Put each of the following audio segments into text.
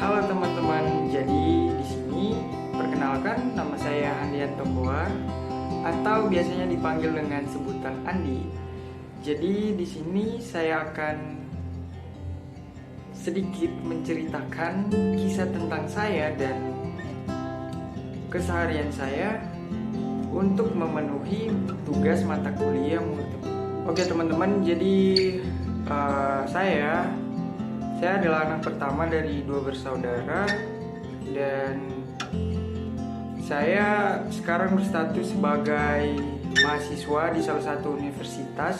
Halo teman-teman, jadi di sini perkenalkan nama saya Andian Tokoa atau biasanya dipanggil dengan sebutan Andi. Jadi di sini saya akan sedikit menceritakan kisah tentang saya dan keseharian saya untuk memenuhi tugas mata kuliah multimedia. Oke teman-teman, jadi saya adalah anak pertama dari 2 bersaudara dan saya sekarang berstatus sebagai mahasiswa di salah satu universitas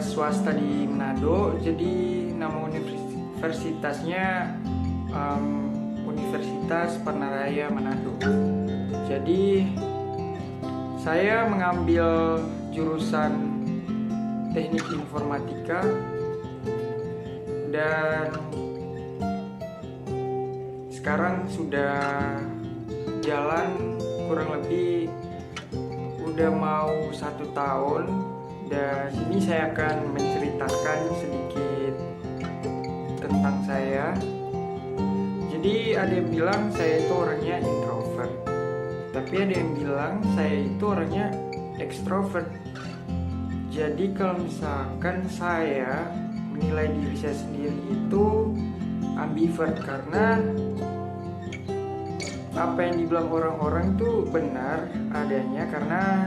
swasta di Manado. Jadi nama universitasnya Universitas Panaraya Manado. Jadi saya mengambil jurusan Teknik Informatika dan sekarang sudah jalan kurang lebih udah mau 1 tahun, dan ini saya akan menceritakan sedikit tentang saya. Jadi ada yang bilang saya itu orangnya introvert, tapi ada yang bilang saya itu orangnya ekstrovert. Jadi kalau misalkan saya menilai diri saya sendiri itu ambivert, karena apa yang dibilang orang-orang itu benar adanya. Karena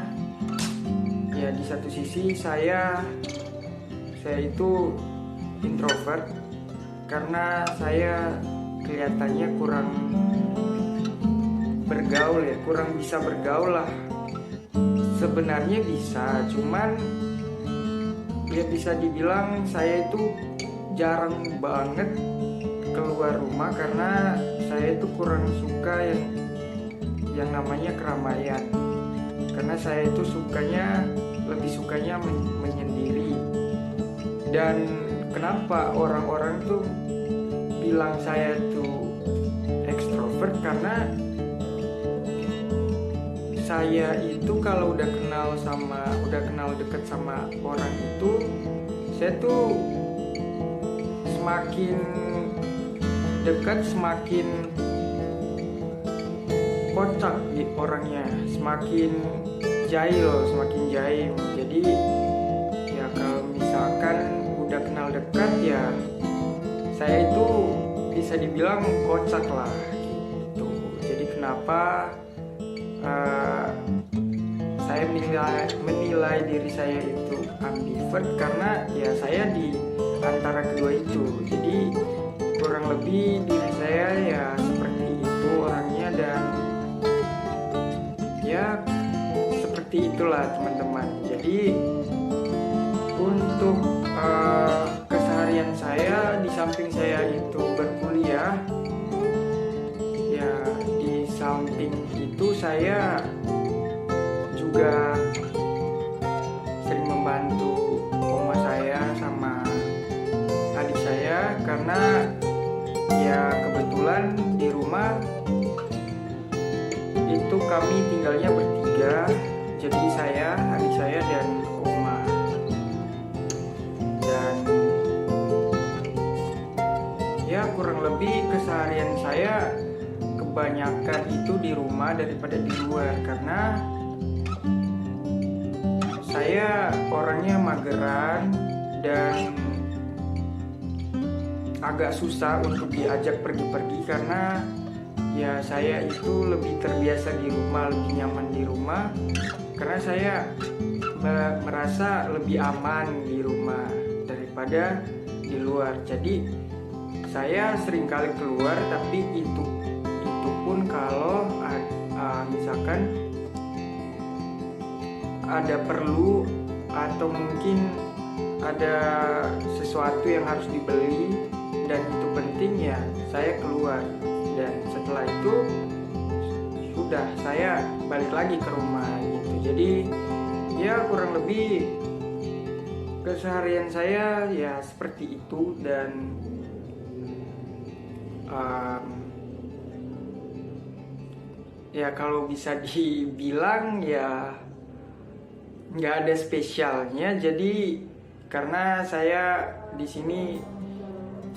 ya di satu sisi saya itu introvert karena saya kelihatannya kurang bergaul ya, kurang bisa bergaul lah. Sebenarnya bisa, cuman ya bisa dibilang saya itu jarang banget keluar rumah karena saya itu kurang suka yang namanya keramaian. Karena saya itu lebih sukanya menyendiri. Dan kenapa orang-orang tuh bilang saya itu ekstrovert, karena saya itu kalau udah kenal dekat sama orang itu, saya tuh semakin dekat semakin kocak di orangnya, semakin jahil. Jadi ya kalau misalkan udah kenal dekat ya saya itu bisa dibilang kocak lah gitu. Jadi kenapa saya menilai diri saya itu ambivert, karena ya saya di antara kedua itu. Jadi kurang lebih diri saya ya seperti itu orangnya, dan ya seperti itulah teman-teman. Jadi untuk keseharian saya, di samping saya itu berkuliah, ya di samping itu saya juga sering membantu oma saya sama adik saya, karena ya kebetulan di rumah itu kami tinggalnya bertiga. Jadi saya, adik saya, dan oma. Dan ya kurang lebih keseharian saya kebanyakan itu di rumah daripada di luar, karena saya orangnya mageran dan agak susah untuk diajak pergi-pergi, karena ya saya itu lebih terbiasa di rumah, lebih nyaman di rumah, karena saya merasa lebih aman di rumah daripada di luar. Jadi saya sering kali keluar, tapi itu pun kalau misalkan ada perlu atau mungkin ada sesuatu yang harus dibeli dan itu penting, ya saya keluar. Dan setelah itu sudah saya balik lagi ke rumah gitu. Jadi ya kurang lebih keseharian saya ya seperti itu. Dan ya kalau bisa dibilang ya nggak ada spesialnya. Jadi karena saya di sini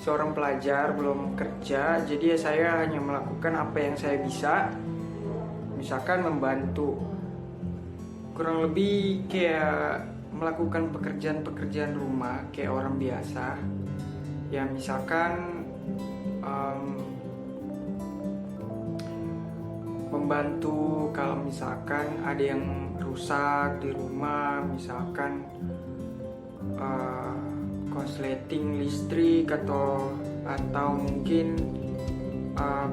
seorang pelajar, belum kerja, jadi ya saya hanya melakukan apa yang saya bisa. Misalkan membantu, kurang lebih kayak melakukan pekerjaan-pekerjaan rumah kayak orang biasa. Ya misalkan membantu kalau misalkan ada yang rusak di rumah, misalkan konsleting listrik atau mungkin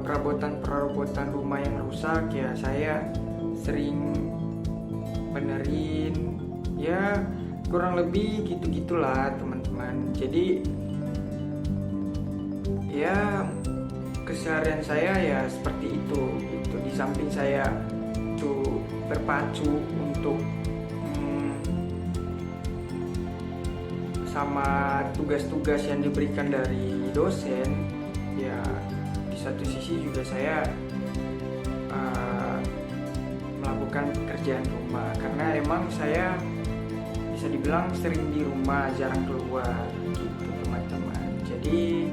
perabotan rumah yang rusak, ya saya sering benerin. Ya kurang lebih gitu-gitulah teman-teman. Jadi ya keseharian saya ya seperti itu gitu. Di samping saya tuh berpacu untuk sama tugas-tugas yang diberikan dari dosen, ya di satu sisi juga saya melakukan pekerjaan rumah, karena emang saya bisa dibilang sering di rumah, jarang keluar gitu teman-teman. Jadi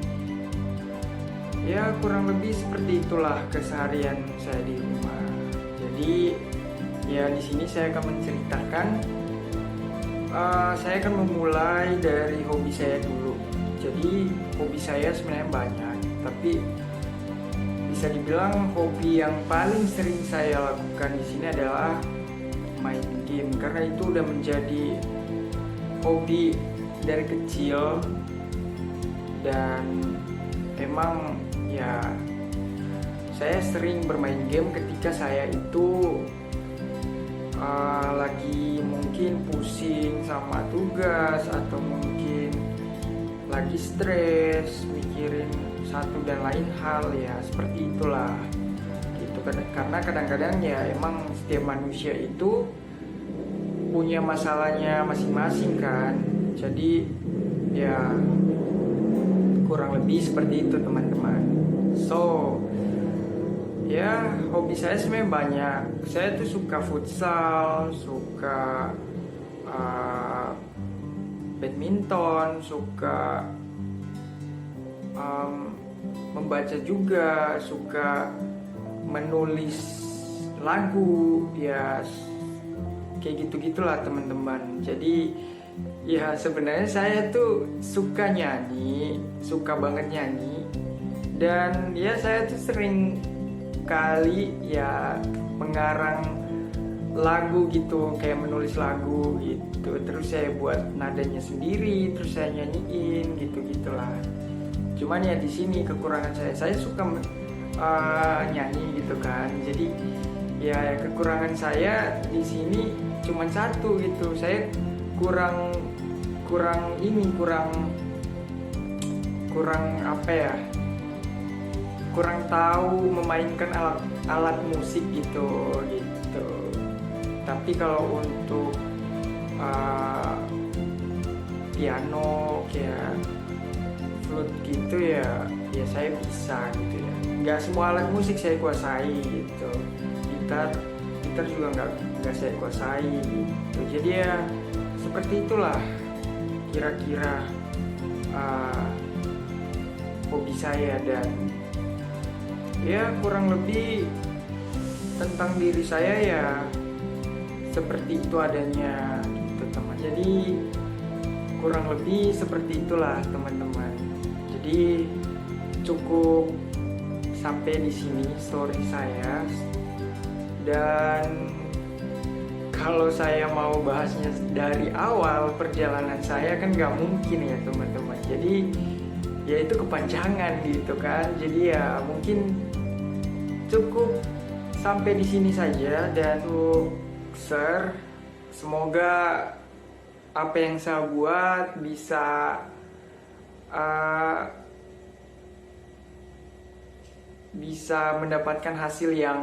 ya kurang lebih seperti itulah keseharian saya di rumah. Jadi ya di sini saya akan menceritakan, saya akan memulai dari hobi saya dulu. Jadi hobi saya sebenarnya banyak, tapi bisa dibilang hobi yang paling sering saya lakukan di sini adalah main game, karena itu udah menjadi hobi dari kecil. Dan emang ya saya sering bermain game ketika saya itu lagi mungkin pusing sama tugas, atau mungkin lagi stres mikirin satu dan lain hal, ya seperti itulah gitu. Karena kadang-kadang ya emang setiap manusia itu punya masalahnya masing-masing kan. Jadi ya kurang lebih seperti itu teman-teman. So ya hobi saya sebenarnya banyak. Saya tuh suka futsal, suka badminton, suka membaca juga, suka menulis lagu, ya kayak gitu-gitulah teman-teman. Jadi ya sebenarnya saya tuh suka nyanyi, suka banget nyanyi. Dan ya saya tuh sering kali ya mengarang lagu gitu, kayak menulis lagu gitu, terus saya buat nadanya sendiri, terus saya nyanyiin gitu-gitulah. Cuman ya di sini kekurangan saya suka nyanyi gitu kan. Jadi ya kekurangan saya di sini cuman satu gitu, saya kurang apa ya, kurang tahu memainkan alat musik gitu. Tapi kalau untuk piano kayak flute gitu ya saya bisa gitu ya. Nggak semua alat musik saya kuasai gitu. Gitar juga nggak saya kuasai gitu. Jadi ya seperti itulah kira-kira hobi saya. Dan ya kurang lebih tentang diri saya ya seperti itu adanya gitu teman. Jadi kurang lebih seperti itulah teman-teman. Jadi cukup sampai di sini story saya. Dan kalau saya mau bahasnya dari awal perjalanan saya kan nggak mungkin ya teman-teman. Jadi ya itu kepanjangan gitu kan. Jadi ya mungkin cukup sampai di sini saja. Dan semoga apa yang saya buat bisa mendapatkan hasil yang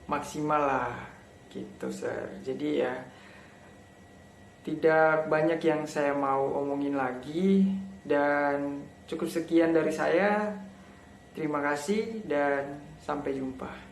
maksimal lah gitu sir. Jadi ya tidak banyak yang saya mau omongin lagi, dan cukup sekian dari saya. Terima kasih dan sampai jumpa.